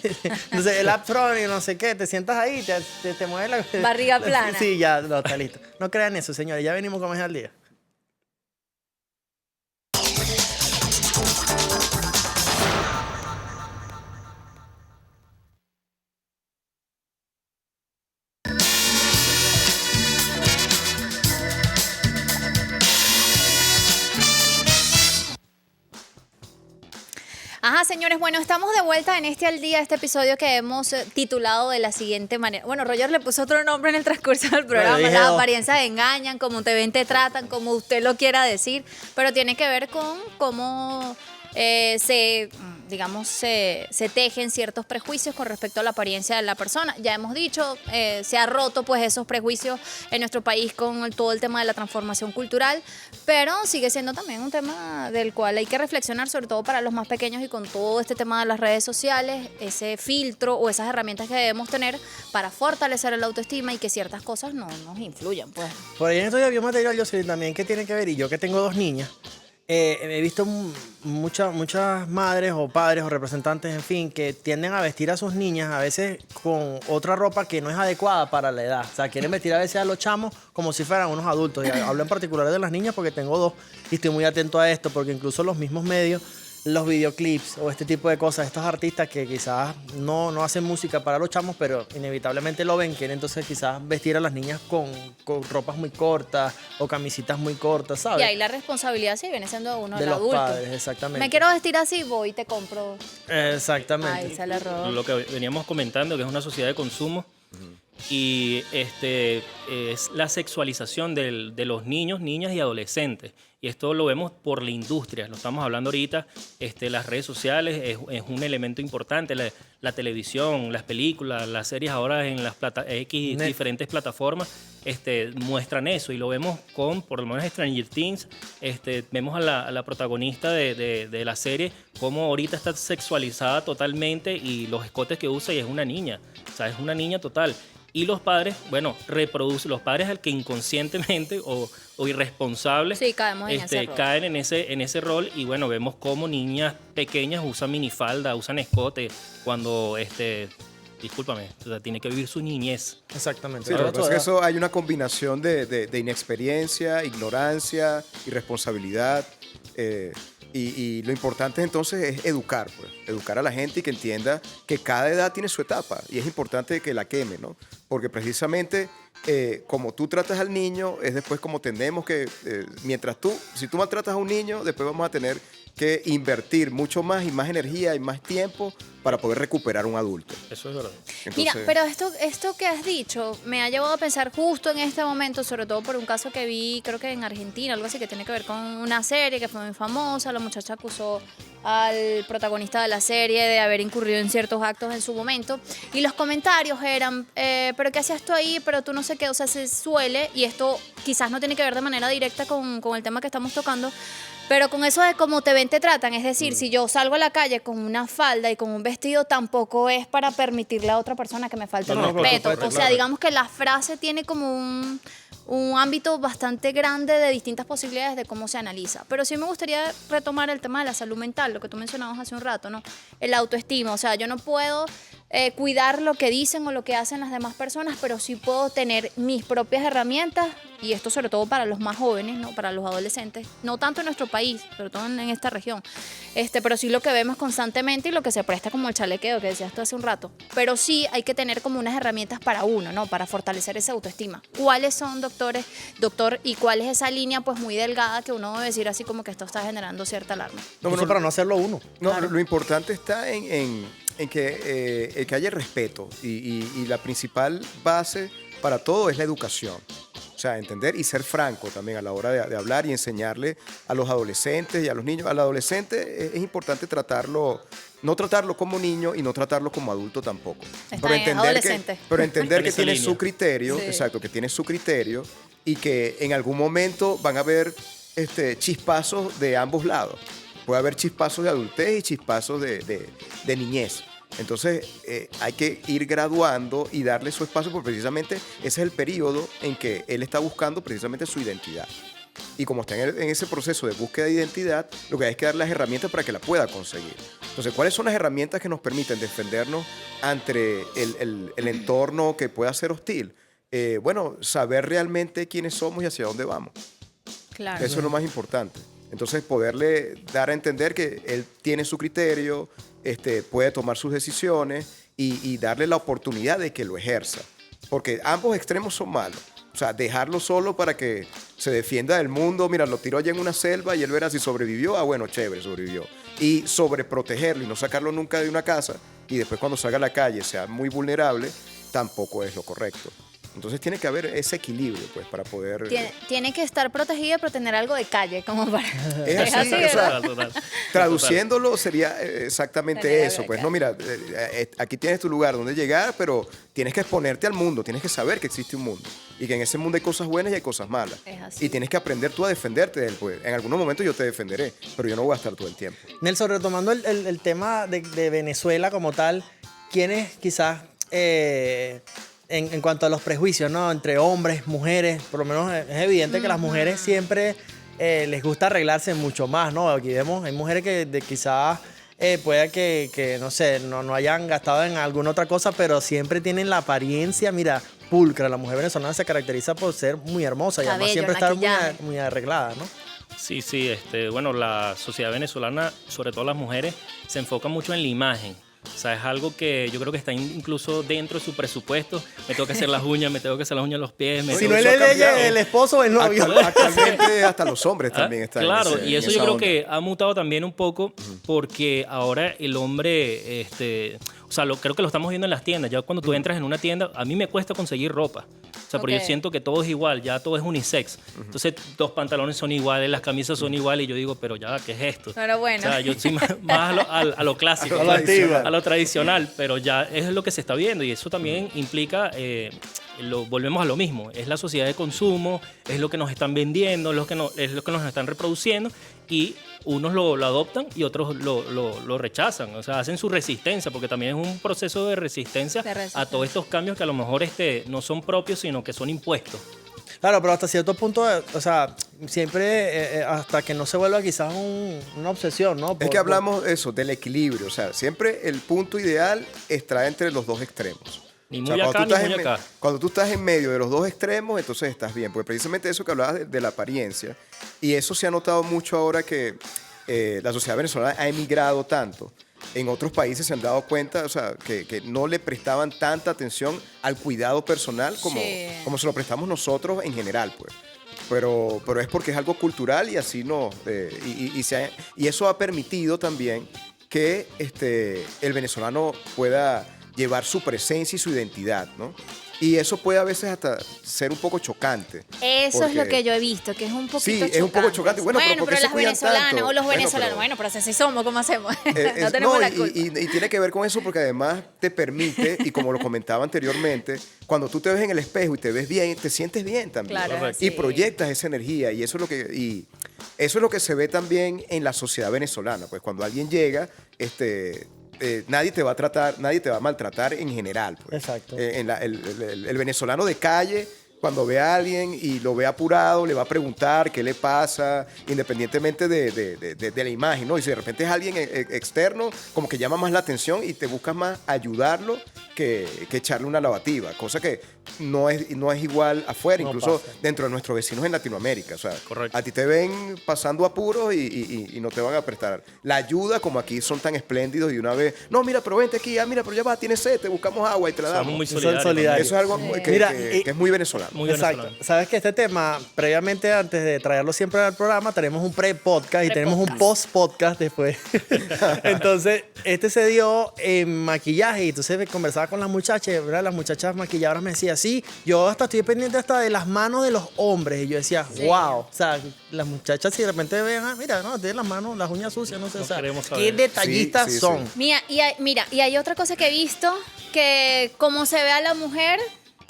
entonces el Uptron y no sé qué, te sientas ahí, te mueves la... Barriga plana. Sí, ya, no, está listo. No crean eso, señores, ya venimos con más al día. Ajá, señores, bueno, estamos de vuelta en este al día, este episodio que hemos titulado de la siguiente manera. Bueno, Roger le puso otro nombre en el transcurso del programa, dije las dos. apariencias engañan, como te ven, te tratan, como usted lo quiera decir, pero tiene que ver con cómo se tejen ciertos prejuicios con respecto a la apariencia de la persona. Ya hemos dicho, se ha roto pues esos prejuicios en nuestro país con todo el tema de la transformación cultural, pero sigue siendo también un tema del cual hay que reflexionar, sobre todo para los más pequeños y con todo este tema de las redes sociales, ese filtro o esas herramientas que debemos tener para fortalecer la autoestima y que ciertas cosas no nos influyan, pues. Por ahí en estos días vi un material, yo sé también que tiene que ver, y yo que tengo 2 niñas, he visto muchas madres o padres o representantes, en fin, que tienden a vestir a sus niñas a veces con otra ropa que no es adecuada para la edad. O sea, quieren vestir a veces a los chamos como si fueran unos adultos. Y hablo en particular de las niñas porque tengo 2 y estoy muy atento a esto, porque incluso los mismos medios, los videoclips o este tipo de cosas, estos artistas que quizás no hacen música para los chamos, pero inevitablemente lo ven, quieren entonces quizás vestir a las niñas con ropas muy cortas o camisitas muy cortas, ¿sabes? Y ahí la responsabilidad sí viene siendo uno de del los adulto. padres, exactamente. Me quiero vestir así, voy y te compro. Exactamente. Ahí se le robó. Lo que veníamos comentando, que es una sociedad de consumo, y es la sexualización de los niños, niñas y adolescentes. Y esto lo vemos por la industria, lo estamos hablando ahorita, las redes sociales es un elemento importante, la televisión, las películas, las series ahora en las diferentes plataformas muestran eso, y lo vemos con, por lo menos Stranger Things, vemos a la protagonista de la serie como ahorita está sexualizada totalmente, y los escotes que usa, y es una niña, o sea, es una niña total. Y los padres, bueno, los padres al que inconscientemente o irresponsables Sí, caemos en ese rol. caen en ese rol, y bueno, vemos cómo niñas pequeñas usan minifalda, usan escote, cuando, discúlpame, o sea, tiene que vivir su niñez. Exactamente. Sí, lo Ahora que pasa es que todo- eso hay una combinación de inexperiencia, ignorancia, irresponsabilidad. Y lo importante entonces es educar, pues, educar a la gente y que entienda que cada edad tiene su etapa, y es importante que la queme, ¿no? Porque precisamente como tú tratas al niño, es después como tenemos que, si tú maltratas a un niño, después vamos a tener que invertir mucho más y más energía y más tiempo para poder recuperar un adulto. Eso es verdad. Mira, Entonces, pero esto que has dicho me ha llevado a pensar justo en este momento, sobre todo por un caso que vi, creo que en Argentina, algo así que tiene que ver con una serie que fue muy famosa. La muchacha acusó al protagonista de la serie de haber incurrido en ciertos actos en su momento. Y los comentarios eran, pero ¿qué hacías tú ahí? Pero tú no sé qué, o sea, se suele, y esto quizás no tiene que ver de manera directa con el tema que estamos tocando, pero con eso de cómo te ven, te tratan. Es decir, si yo salgo a la calle con una falda y con un vestido, tampoco es para permitirle a otra persona que me falte el No, por respeto. supuesto, O sea, claro. digamos que la frase tiene como un ámbito bastante grande de distintas posibilidades de cómo se analiza. Pero sí me gustaría retomar el tema de la salud mental, lo que tú mencionabas hace un rato, ¿no? El autoestima. O sea, yo no puedo cuidar lo que dicen o lo que hacen las demás personas, pero sí puedo tener mis propias herramientas, y esto sobre todo para los más jóvenes, ¿no? Para los adolescentes, no tanto en nuestro país, sobre todo en esta región, pero sí lo que vemos constantemente y lo que se presta como el chalequeo que decías tú hace un rato. Pero sí hay que tener como unas herramientas para uno, ¿no? Para fortalecer esa autoestima. ¿Cuáles son, doctor, y cuál es esa línea pues muy delgada que uno debe decir así como que esto está generando cierta alarma? Incluso para no hacerlo uno. no, Claro. lo importante está en que haya respeto y la principal base para todo es la educación. O sea, entender y ser franco también a la hora de hablar y enseñarle a los adolescentes y a los niños. Al adolescente es importante no tratarlo como niño y no tratarlo como adulto tampoco. Está bien, adolescente. Pero entender que Esa tiene línea. su criterio, Sí. exacto, que tiene su criterio y que en algún momento van a haber chispazos de ambos lados. Puede haber chispazos de adultez y chispazos de niñez. Entonces hay que ir graduando y darle su espacio, porque precisamente ese es el periodo en que él está buscando precisamente su identidad. Y como está en ese proceso de búsqueda de identidad, lo que hay es que dar las herramientas para que la pueda conseguir. Entonces, ¿cuáles son las herramientas que nos permiten defendernos ante el entorno que pueda ser hostil? Bueno, saber realmente quiénes somos y hacia dónde vamos. Claro. Eso es lo más importante. Entonces, poderle dar a entender que él tiene su criterio, puede tomar sus decisiones y darle la oportunidad de que lo ejerza. Porque ambos extremos son malos. O sea, dejarlo solo para que se defienda del mundo. Mira, lo tiró allá en una selva y él verá si sobrevivió. Ah, bueno, chévere, sobrevivió. Y sobreprotegerlo y no sacarlo nunca de una casa y después cuando salga a la calle sea muy vulnerable, tampoco es lo correcto. Entonces tiene que haber ese equilibrio, pues, para poder... Tiene que estar protegida, pero tener algo de calle, como para... Es así, o sea, ¿verdad? Total. Traduciéndolo sería exactamente Tener eso, algo pues acá. no, mira, aquí tienes tu lugar donde llegar, pero tienes que exponerte al mundo, tienes que saber que existe un mundo y que en ese mundo hay cosas buenas y hay cosas malas. Es así. Y tienes que aprender tú a defenderte de él, pues. En algunos momentos yo te defenderé, pero yo no voy a estar todo el tiempo. Nelson, retomando el tema de Venezuela como tal, ¿quiénes quizás en cuanto a los prejuicios, ¿no? Entre hombres, mujeres, por lo menos es evidente que las mujeres siempre les gusta arreglarse mucho más, ¿no? Aquí vemos, hay mujeres que quizás pueda que no sé, no hayan gastado en alguna otra cosa, pero siempre tienen la apariencia, mira, pulcra. La mujer venezolana se caracteriza por ser muy hermosa y además Cabello, siempre estar maquillaje. muy arreglada, ¿no? Sí, sí, bueno, la sociedad venezolana, sobre todo las mujeres, se enfoca mucho en la imagen. O sea, es algo que yo creo que está incluso dentro de su presupuesto. Me tengo que hacer las uñas, me tengo que hacer las uñas en los pies. Si Eso no ha es ella, cambiado. el esposo o el novio. Actualmente hasta los hombres también están Claro, en y eso esa yo creo onda. que ha mutado también un poco porque ahora el hombre, o sea, creo que lo estamos viendo en las tiendas. Ya cuando tú entras en una tienda, a mí me cuesta conseguir ropa. O sea, porque Ok. yo siento que todo es igual, ya todo es unisex. Entonces, los pantalones son iguales, las camisas son iguales y yo digo, pero ya, ¿qué es esto? Pero bueno. O sea, yo soy más a lo clásico, A lo antiguo. a lo tradicional, pero ya es lo que se está viendo y eso también implica, volvemos a lo mismo, es la sociedad de consumo, es lo que nos están vendiendo, es lo que nos están reproduciendo y unos lo adoptan y otros lo rechazan, o sea, hacen su resistencia, porque también es un proceso de resistencia, a todos estos cambios que a lo mejor no son propios, sino que son impuestos. Claro, pero hasta cierto punto, o sea, siempre hasta que no se vuelva quizás una obsesión, ¿no? Es que hablamos eso, del equilibrio. O sea, siempre el punto ideal está entre los dos extremos. Ni O muy sea, cuando acá, tú ni estás muy en acá. Cuando tú estás en medio de los dos extremos, entonces estás bien. Porque precisamente eso que hablabas de la apariencia, y eso se ha notado mucho ahora que la sociedad venezolana ha emigrado tanto. En otros países se han dado cuenta, o sea, que no le prestaban tanta atención al cuidado personal como se lo prestamos nosotros en general, pues. pero es porque es algo cultural y así no. Y eso ha permitido también que el venezolano pueda llevar su presencia y su identidad, ¿no? Y eso puede a veces hasta ser un poco chocante. Eso es lo porque- que yo he visto, que es un poquito Sí, chocante. es un poco chocante. Bueno, pero ¿por qué se las cuidan venezolanas tanto? o los Bueno, venezolanos, pero- pero así somos, ¿cómo hacemos? No tenemos la culpa. Y tiene que ver con eso porque además te permite, y como lo comentaba anteriormente, cuando tú te ves en el espejo y te ves bien, te sientes bien también. Claro, Correcto. Y sí. proyectas esa energía y eso es lo que se ve también en la sociedad venezolana. Pues cuando alguien llega, nadie te va a maltratar en general. Pues. Exacto. El venezolano de calle, cuando ve a alguien y lo ve apurado, le va a preguntar qué le pasa, independientemente de la imagen, ¿no? Y si de repente es alguien externo, como que llama más la atención y te buscas más ayudarlo que echarle una lavativa, cosa que no es igual afuera, No incluso pasa. dentro de nuestros vecinos en Latinoamérica. O sea, Correcto. a ti te ven pasando apuros y no te van a prestar la ayuda, como aquí son tan espléndidos y una vez, no, mira, pero vente aquí, mira, pero ya va, tienes sed, te buscamos agua y te la Somos damos. muy Son solidarios. solidarios. Eso es algo Sí. que, Mira, que es muy venezolano. Muy Exacto. venezolano. Sabes que este tema, previamente, antes de traerlo siempre al programa, tenemos un pre-podcast y tenemos un post-podcast después. Entonces, se dio en maquillaje y entonces conversaba con las muchachas, ¿verdad? Las muchachas maquilladoras me decían, sí, yo hasta estoy pendiente hasta de las manos de los hombres. Y yo decía, Sí. wow. O sea, las muchachas si de repente ven, mira, no, tienen las manos, las uñas sucias, no sé. No o sea, queremos qué saber. detallistas Sí, sí, son. sí. Mira, y hay otra cosa que he visto, que como se ve a la mujer,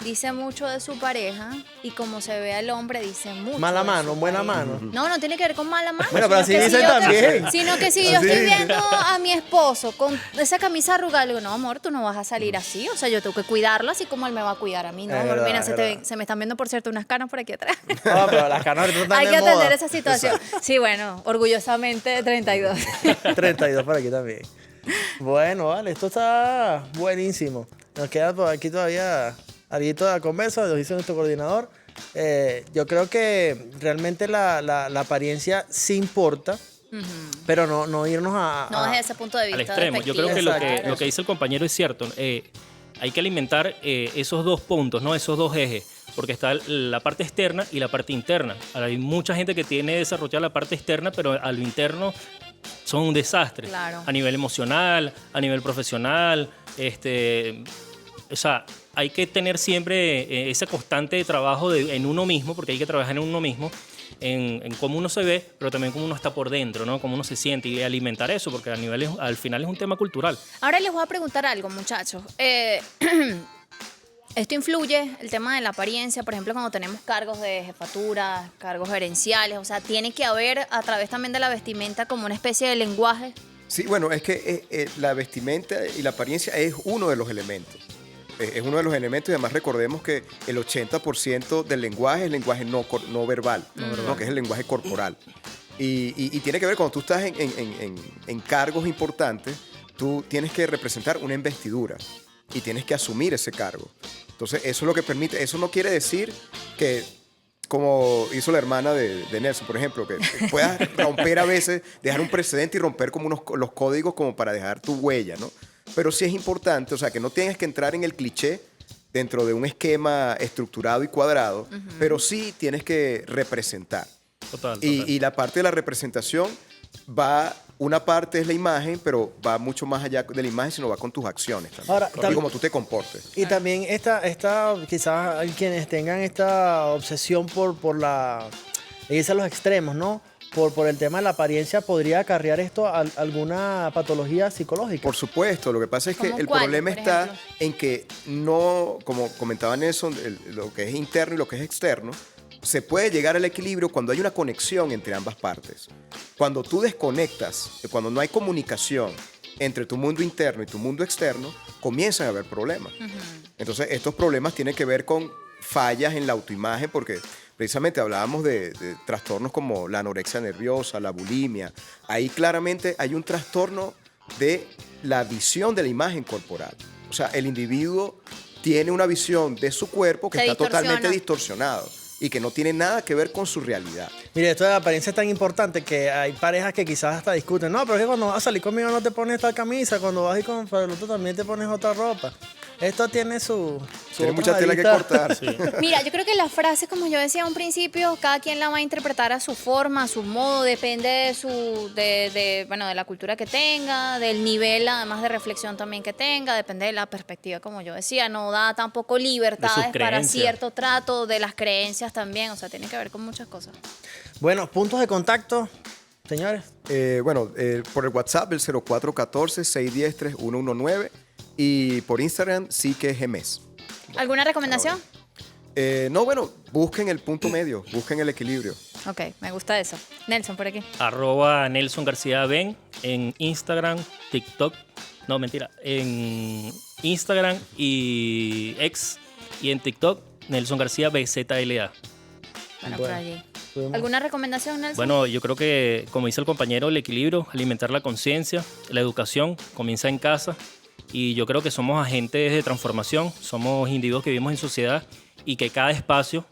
dice mucho de su pareja, y como se ve al hombre, dice mucho Mala de mano, su buena pareja. mano. No tiene que ver con mala mano. Bueno, pero sino así que dicen yo te- también. Sino que si yo Así estoy dicen. viendo a mi esposo con esa camisa arrugada, le digo, no, amor, tú no vas a salir así. O sea, yo tengo que cuidarlo así como él me va a cuidar a mí. No, Es amor, verdad, mira, es se verdad. me están viendo, por cierto, unas canas por aquí atrás. No, pero las canas ahorita están Hay de que atender moda. esa situación. Sí, bueno, orgullosamente 32. 32 por aquí también. Bueno, vale, esto está buenísimo. Nos queda por aquí todavía algo de la conversa, lo dice nuestro coordinador. Yo creo que realmente la apariencia sí importa, pero no irnos a... No desde ese punto de vista. Al extremo. Yo creo que Exacto. lo que dice el compañero es cierto. Hay que alimentar esos dos puntos, ¿no? Esos dos ejes. Porque está la parte externa y la parte interna. Ahora, hay mucha gente que tiene desarrollada la parte externa, pero a lo interno son un desastre. Claro. A nivel emocional, a nivel profesional. O sea, hay que tener siempre ese constante trabajo en uno mismo, porque hay que trabajar en uno mismo, en cómo uno se ve, pero también cómo uno está por dentro, ¿no? Cómo uno se siente y alimentar eso, porque al final es un tema cultural. Ahora les voy a preguntar algo, muchachos. Esto influye, el tema de la apariencia, por ejemplo, cuando tenemos cargos de jefatura, cargos gerenciales, o sea, tiene que haber a través también de la vestimenta como una especie de lenguaje. Sí, bueno, es que la vestimenta y la apariencia es uno de los elementos. Es uno de los elementos y además recordemos que el 80% del lenguaje es lenguaje no verbal, ¿no? Que es el lenguaje corporal. Y tiene que ver cuando tú estás en cargos importantes, tú tienes que representar una investidura y tienes que asumir ese cargo. Entonces, eso es lo que permite. Eso no quiere decir que, como hizo la hermana de Nelson, por ejemplo, que puedas romper a veces, dejar un precedente y romper como los códigos como para dejar tu huella, ¿no? Pero sí es importante, o sea, que no tengas que entrar en el cliché dentro de un esquema estructurado y cuadrado, pero sí tienes que representar. Total. Y la parte de la representación una parte es la imagen, pero va mucho más allá de la imagen, sino va con tus acciones también. Ahora, y cómo tú te comportes. Y también quizás hay quienes tengan esta obsesión por irse a los extremos, ¿no? Por el tema de la apariencia, ¿podría acarrear esto a alguna patología psicológica? Por supuesto, lo que pasa es que ¿Cómo el cuál, problema por está ejemplo? en que no, como comentaba Nelson, lo que es interno y lo que es externo, se puede llegar al equilibrio cuando hay una conexión entre ambas partes. Cuando tú desconectas, cuando no hay comunicación entre tu mundo interno y tu mundo externo, comienzan a haber problemas. Entonces, estos problemas tienen que ver con fallas en la autoimagen, porque precisamente hablábamos de trastornos como la anorexia nerviosa, la bulimia. Ahí claramente hay un trastorno de la visión de la imagen corporal. O sea, el individuo tiene una visión de su cuerpo que Se está totalmente distorsiona. distorsionado y que no tiene nada que ver con su realidad. Mire, esto de la apariencia es tan importante que hay parejas que quizás hasta discuten. No, pero es que cuando vas a salir conmigo no te pones esta camisa, cuando vas a ir con el otro también te pones otra ropa. Esto tiene su Tiene otra mucha tela que arista. cortar. Sí. Mira, yo creo que las frases, como yo decía a un principio, cada quien la va a interpretar a su forma, a su modo, depende bueno, de la cultura que tenga, del nivel además de reflexión también que tenga, depende de la perspectiva, como yo decía, no da tampoco libertades para creencias. cierto trato, de las creencias también, o sea, tiene que ver con muchas cosas. Bueno, puntos de contacto, señores. Por el WhatsApp, el 0414-610-3119 y por Instagram, sí que es Gemes. ¿Alguna recomendación? No, bueno, busquen el punto medio, busquen el equilibrio. Ok, me gusta eso. Nelson, por aquí. @Nelson García Ben en Instagram, TikTok. No, mentira. En Instagram y X y en TikTok, Nelson García BZLA. Bueno, por allí. Podemos- ¿Alguna recomendación, Nelson? Bueno, yo creo que, como dice el compañero, el equilibrio, alimentar la conciencia, la educación, comienza en casa. Y yo creo que somos agentes de transformación, somos individuos que vivimos en sociedad y que cada espacio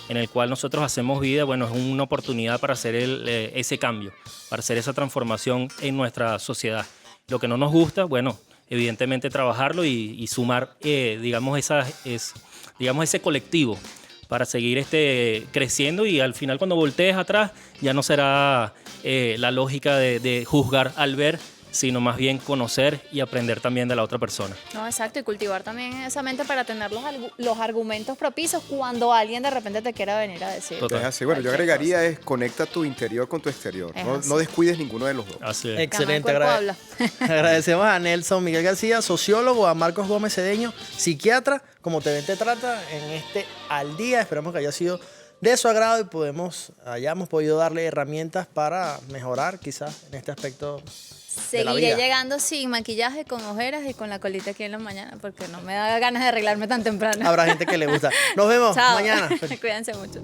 en el cual nosotros hacemos vida, bueno, es una oportunidad para hacer ese cambio, para hacer esa transformación en nuestra sociedad. Lo que no nos gusta, bueno, evidentemente trabajarlo y sumar, digamos, ese colectivo para seguir creciendo y al final cuando voltees atrás ya no será la lógica de juzgar al ver, sino más bien conocer y aprender también de la otra persona. No, exacto, y cultivar también esa mente para tener los argumentos propicios cuando alguien de repente te quiera venir a decir. Total. Es así. Bueno, yo cualquier agregaría cosa. es conecta tu interior con tu exterior. Es No, así. no descuides ninguno de los dos. Así es. Excelente. Cuerpo habla. Agradecemos a Nelson Miguel García, sociólogo, a Marcos Gómez Cedeño, psiquiatra, como te ven te trata en Al Día. Esperamos que haya sido de su agrado y hayamos podido darle herramientas para mejorar quizás en este aspecto de la Seguiré vida. llegando sin maquillaje, con ojeras y con la colita aquí en la mañana porque no me da ganas de arreglarme tan temprano. Habrá gente que le gusta. Nos vemos Chao. mañana. Cuídense mucho.